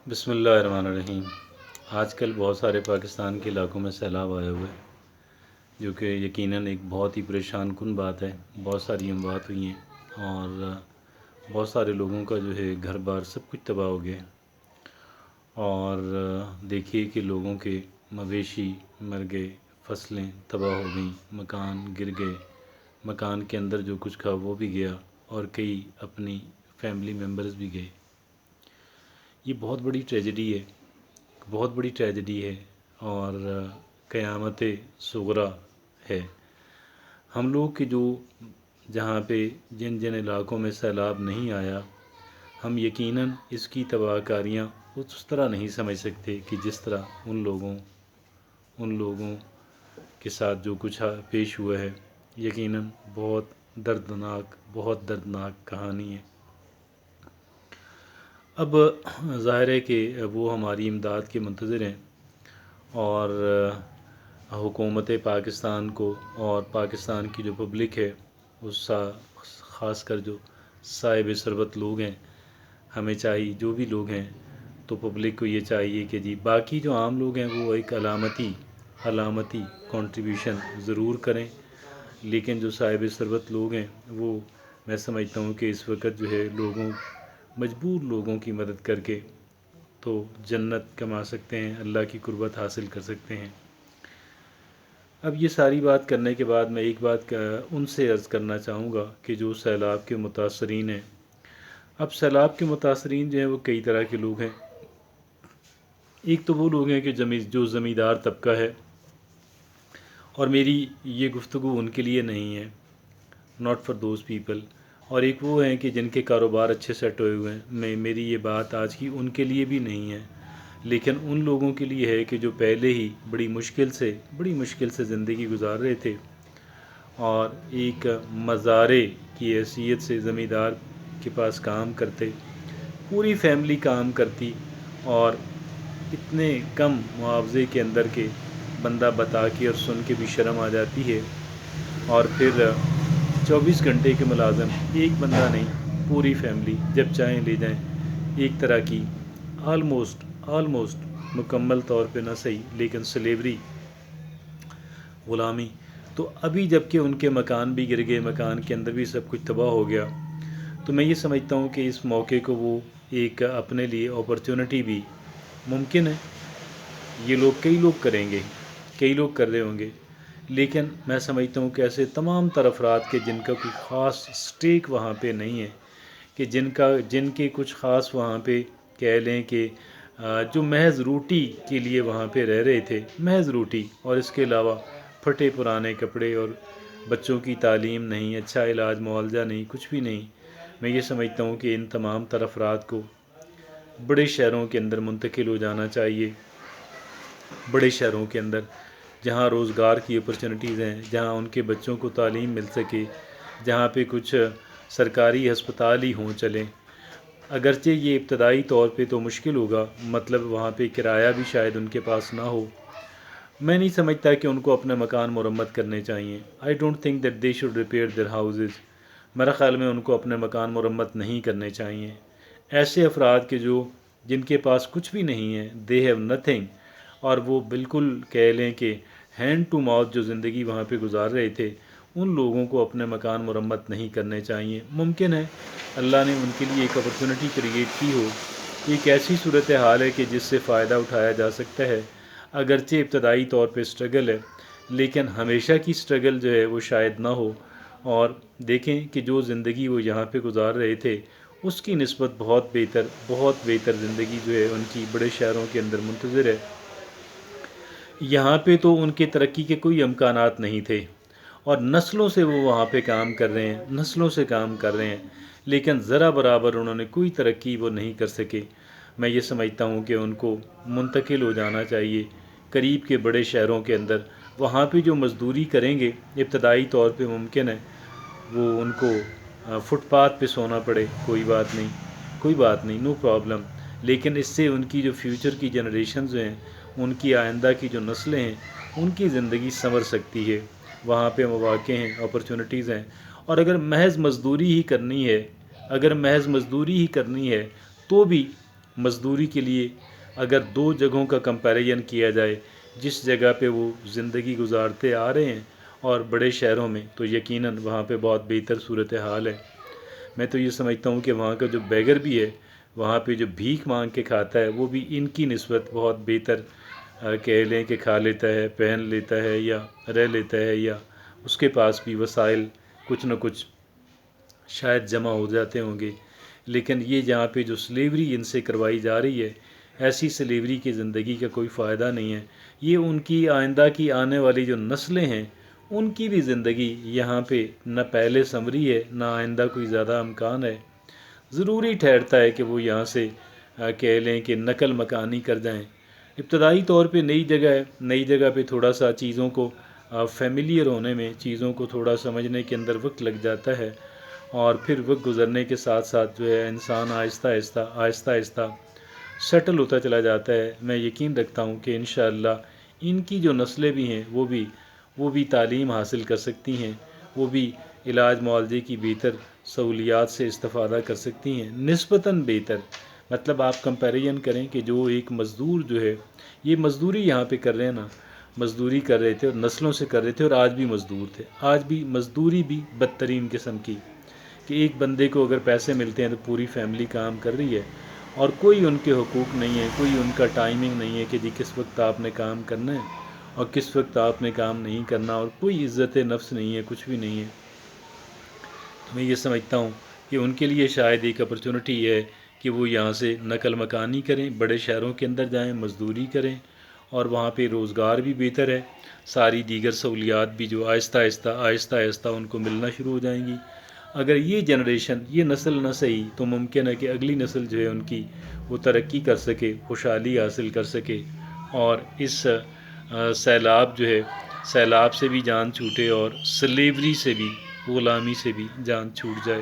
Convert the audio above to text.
بسم اللہ الرحمن الرحیم۔ آج کل بہت سارے پاکستان کے علاقوں میں سیلاب آئے ہوئے ہیں، جو کہ یقیناً ایک بہت ہی پریشان کن بات ہے۔ بہت ساری اموات ہوئی ہیں اور بہت سارے لوگوں کا جو ہے گھر بار سب کچھ تباہ ہو گیا۔ اور دیکھیے کہ لوگوں کے مویشی مر گئے، فصلیں تباہ ہو گئیں، مکان گر گئے، مکان کے اندر جو کچھ تھا وہ بھی گیا، اور کئی اپنی فیملی ممبرز بھی گئے۔ یہ بہت بڑی ٹریجڈی ہے، بہت بڑی ٹریجڈی ہے اور قیامت صغریٰ ہے۔ ہم لوگ کے جو جہاں پہ جن علاقوں میں سیلاب نہیں آیا، ہم یقیناً اس کی تباہ کاریاں اس طرح نہیں سمجھ سکتے کہ جس طرح ان لوگوں کے ساتھ جو کچھ پیش ہوا ہے۔ یقیناً بہت دردناک کہانی ہے۔ اب ظاہر ہے کہ وہ ہماری امداد کے منتظر ہیں، اور حکومت پاکستان کو اور پاکستان کی جو پبلک ہے، اس خاص کر جو صاحب ثروت لوگ ہیں، ہمیں چاہیے جو بھی لوگ ہیں تو پبلک کو یہ چاہیے کہ جی باقی جو عام لوگ ہیں وہ ایک علامتی کنٹریبیوشن ضرور کریں، لیکن جو صاحب ثروت لوگ ہیں وہ میں سمجھتا ہوں کہ اس وقت جو ہے مجبور لوگوں کی مدد کر کے تو جنت کما سکتے ہیں، اللہ کی قربت حاصل کر سکتے ہیں۔ اب یہ ساری بات کرنے کے بعد میں ایک بات ان سے عرض کرنا چاہوں گا کہ جو سیلاب کے متاثرین ہیں، اب سیلاب کے متاثرین جو ہیں وہ کئی طرح کے لوگ ہیں۔ ایک تو وہ لوگ ہیں کہ جو زمیندار طبقہ ہے، اور میری یہ گفتگو ان کے لیے نہیں ہے، ناٹ فار دوز پیپل۔ اور ایک وہ ہیں کہ جن کے کاروبار اچھے سیٹ ہوئے ہوئے ہیں، میری یہ بات آج کی ان کے لیے بھی نہیں ہے، لیکن ان لوگوں کے لیے ہے کہ جو پہلے ہی بڑی مشکل سے زندگی گزار رہے تھے، اور ایک مزارے کی حیثیت سے زمیندار کے پاس کام کرتے، پوری فیملی کام کرتی، اور اتنے کم معاوضے کے اندر کے بندہ بتا کے اور سن کے بھی شرم آ جاتی ہے، اور پھر 24 گھنٹے کے ملازم، ایک بندہ نہیں، پوری فیملی جب چاہیں لے جائیں، ایک طرح کی آلموسٹ مکمل طور پہ نہ صحیح لیکن سلیوری، غلامی۔ تو ابھی جب کہ ان کے مکان بھی گر گئے، مکان کے اندر بھی سب کچھ تباہ ہو گیا، تو میں یہ سمجھتا ہوں کہ اس موقع کو وہ ایک اپنے لیے اپرچونٹی بھی ممکن ہے، یہ کئی لوگ کریں گے، کئی لوگ کر رہے ہوں گے، لیکن میں سمجھتا ہوں کہ ایسے تمام تر افراد کے جن کا کوئی خاص سٹیک وہاں پہ نہیں ہے، کہ جن کے کچھ خاص وہاں پہ کہہ لیں کہ جو محض روٹی کے لیے وہاں پہ رہ رہے تھے، محض روٹی، اور اس کے علاوہ پھٹے پرانے کپڑے، اور بچوں کی تعلیم نہیں، اچھا علاج معالجہ نہیں، کچھ بھی نہیں، میں یہ سمجھتا ہوں کہ ان تمام تر افراد کو بڑے شہروں کے اندر منتقل ہو جانا چاہیے، بڑے شہروں کے اندر جہاں روزگار کی اپرچونٹیز ہیں، جہاں ان کے بچوں کو تعلیم مل سکے، جہاں پہ کچھ سرکاری ہسپتال ہی ہوں چلیں، اگرچہ یہ ابتدائی طور پہ تو مشکل ہوگا، مطلب وہاں پہ کرایہ بھی شاید ان کے پاس نہ ہو۔ میں نہیں سمجھتا کہ ان کو اپنے مکان مرمت کرنے چاہیے۔ I don't think that they should repair their houses۔ میرا خیال میں ان کو اپنے مکان مرمت نہیں کرنے چاہیے۔ ایسے افراد کے جن کے پاس کچھ بھی نہیں ہے، they have nothing، اور وہ بالکل کہہ لیں کہ ہینڈ ٹو ماؤتھ جو زندگی وہاں پہ گزار رہے تھے، ان لوگوں کو اپنے مکان مرمت نہیں کرنے چاہیے۔ ممکن ہے اللہ نے ان کے لیے ایک اپرچونٹی کریٹ کی ہو، ایک ایسی صورتحال ہے کہ جس سے فائدہ اٹھایا جا سکتا ہے، اگرچہ ابتدائی طور پہ سٹرگل ہے، لیکن ہمیشہ کی سٹرگل جو ہے وہ شاید نہ ہو، اور دیکھیں کہ جو زندگی وہ یہاں پہ گزار رہے تھے اس کی نسبت بہت بہتر زندگی جو ہے ان کی بڑے شہروں کے اندر منتظر ہے۔ یہاں پہ تو ان کے ترقی کے کوئی امکانات نہیں تھے، اور نسلوں سے وہ وہاں پہ کام کر رہے ہیں، لیکن ذرا برابر انہوں نے کوئی ترقی وہ نہیں کر سکے۔ میں یہ سمجھتا ہوں کہ ان کو منتقل ہو جانا چاہیے قریب کے بڑے شہروں کے اندر، وہاں پہ جو مزدوری کریں گے ابتدائی طور پہ ممکن ہے وہ ان کو فٹ پاتھ پہ سونا پڑے، کوئی بات نہیں، نو پرابلم، لیکن اس سے ان کی جو فیوچر کی جنریشنز ہیں، ان کی آئندہ کی جو نسلیں ہیں، ان کی زندگی سنور سکتی ہے، وہاں پہ مواقع ہیں، اپرچونٹیز ہیں۔ اور اگر محض مزدوری ہی کرنی ہے تو بھی مزدوری کے لیے اگر دو جگہوں کا کمپیریزن کیا جائے، جس جگہ پہ وہ زندگی گزارتے آ رہے ہیں اور بڑے شہروں میں، تو یقیناً وہاں پہ بہت بہتر صورتحال ہے۔ میں تو یہ سمجھتا ہوں کہ وہاں کا جو بیگر بھی ہے، وہاں پہ جو بھیک مانگ کے کھاتا ہے، وہ بھی ان کی نسبت بہت بہتر کہہ لیں کہ کھا لیتا ہے، پہن لیتا ہے یا رہ لیتا ہے، یا اس کے پاس بھی وسائل کچھ نہ کچھ شاید جمع ہو جاتے ہوں گے۔ لیکن یہ جہاں پہ جو سلیوری ان سے کروائی جا رہی ہے، ایسی سلیوری کی زندگی کا کوئی فائدہ نہیں ہے۔ یہ ان کی آئندہ کی آنے والی جو نسلیں ہیں، ان کی بھی زندگی یہاں پہ نہ پہلے سنوری ہے، نہ آئندہ کوئی زیادہ امکان ہے۔ ضروری ٹھہرتا ہے کہ وہ یہاں سے کہہ لیں کہ نقل مکانی کر جائیں۔ ابتدائی طور پہ نئی جگہ ہے، نئی جگہ پہ تھوڑا سا چیزوں کو فیملیئر ہونے میں، چیزوں کو تھوڑا سمجھنے کے اندر وقت لگ جاتا ہے، اور پھر وقت گزرنے کے ساتھ ساتھ جو ہے انسان آہستہ آہستہ سیٹل ہوتا چلا جاتا ہے۔ میں یقین رکھتا ہوں کہ انشاءاللہ ان کی جو نسلیں بھی ہیں، وہ بھی تعلیم حاصل کر سکتی ہیں، وہ بھی علاج معالجے کی بہتر سہولیات سے استفادہ کر سکتی ہیں، نسبتاً بہتر۔ مطلب آپ کمپیریزن کریں کہ جو ایک مزدور جو ہے، یہ مزدوری یہاں پہ کر رہے ہیں نا، مزدوری کر رہے تھے اور نسلوں سے کر رہے تھے، اور آج بھی مزدور تھے، آج بھی مزدوری بھی بدترین قسم کی، کہ ایک بندے کو اگر پیسے ملتے ہیں تو پوری فیملی کام کر رہی ہے، اور کوئی ان کے حقوق نہیں ہے، کوئی ان کا ٹائمنگ نہیں ہے کہ جی کس وقت آپ نے کام کرنا ہے اور کس وقت آپ نے کام نہیں کرنا، اور کوئی عزت نفس نہیں ہے، کچھ بھی نہیں ہے۔ میں یہ سمجھتا ہوں کہ ان کے لیے شاید ایک اپرچونٹی ہے کہ وہ یہاں سے نقل مکانی کریں، بڑے شہروں کے اندر جائیں، مزدوری کریں، اور وہاں پہ روزگار بھی بہتر ہے، ساری دیگر سہولیات بھی جو آہستہ آہستہ ان کو ملنا شروع ہو جائیں گی۔ اگر یہ جنریشن، یہ نسل نہ صحیح، تو ممکن ہے کہ اگلی نسل جو ہے ان کی، وہ ترقی کر سکے، خوشحالی حاصل کر سکے، اور اس سیلاب جو ہے، سیلاب سے بھی جان چھوٹے، اور سلیوری سے بھی، غلامی سے بھی جان چھوٹ جائے۔